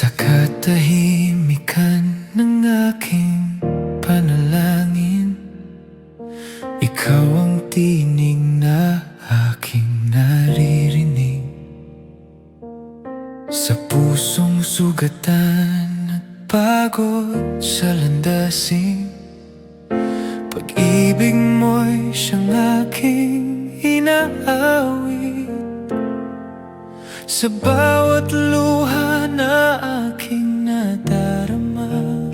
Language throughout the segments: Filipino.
Sa katahimikan ng aking panalangin, ikaw ang tinig na aking naririnig. Sa pusong sugatan at pagod sa landasing, pag-ibig mo'y siyang aking inaawit. Sa bawat luha na aking nadarama,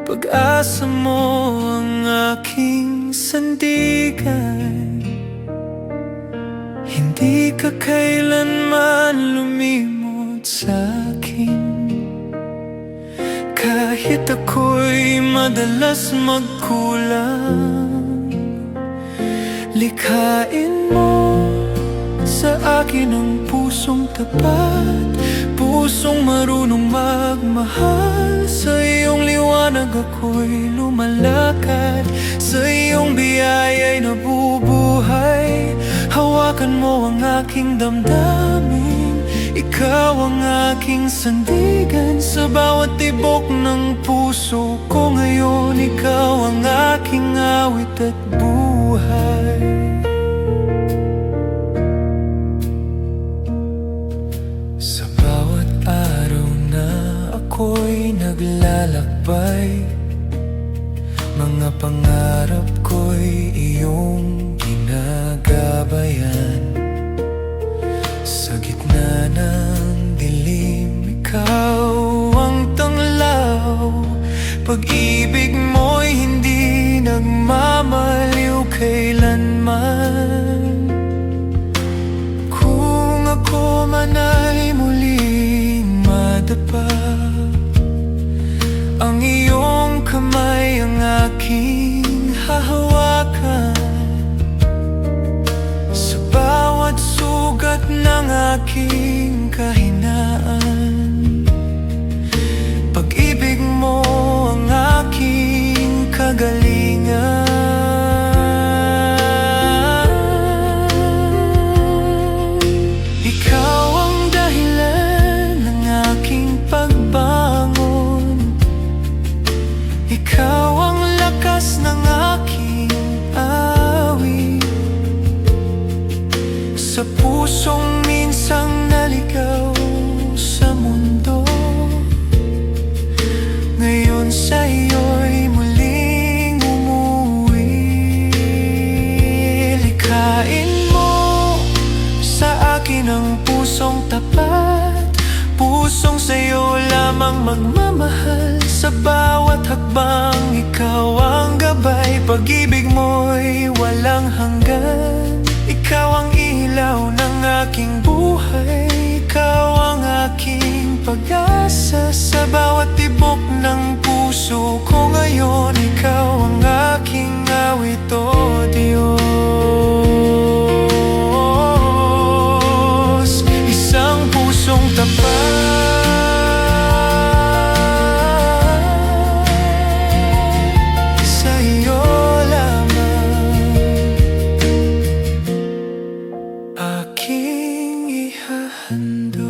pag-asa mo ang aking sandigan. Hindi ka kailanman lumimot sa'kin, kahit ako'y madalas magkulang. Likhain mo sa akin ang pusong tapat, pusong marunong magmahal. Sa iyong liwanag ako'y lumalakad, sa iyong biyaya'y nabubuhay. Hawakan mo ang aking damdamin, ikaw ang aking sandigan. Sa bawat tibok ng puso ko ngayon, ikaw ang aking awit at buhay. Sa bawat araw na ako'y naglalakbay, mga pangarap ko'y iyong ginagabayan. Sa gitna ng dilim, ikaw ang tanglaw. Pag-ibig mo'y hindi nagmamaliw kailanman. Kung ako man ay muling madapa, ang iyong kamay ang aking hahawakan. Sa bawat sugat ng aking kahinaan, pag-ibig mo ang aking kagalingan. Ikaw ang dahilan ng aking pagbangon, ikaw ang lakas ng aking awit. Sa pusong minsang naligaw sa mundo, ngayon sa iyo'y muling umuwi. Likhain mo sa akin ang pusong tapat, pusong sa'yo lamang magmamahal. Sa bawat hakbang, ikaw ang gabay. Pag-ibig mo'y walang hanggan, ikaw ang ilaw ng aking buhay. Ikaw ang aking pag-asa. Sa bawat tibok ng puso ko ngayon, ikaw ang aking awit, o Diyos. Isang pusong tapat, sa iyo lamang aking ihahandog.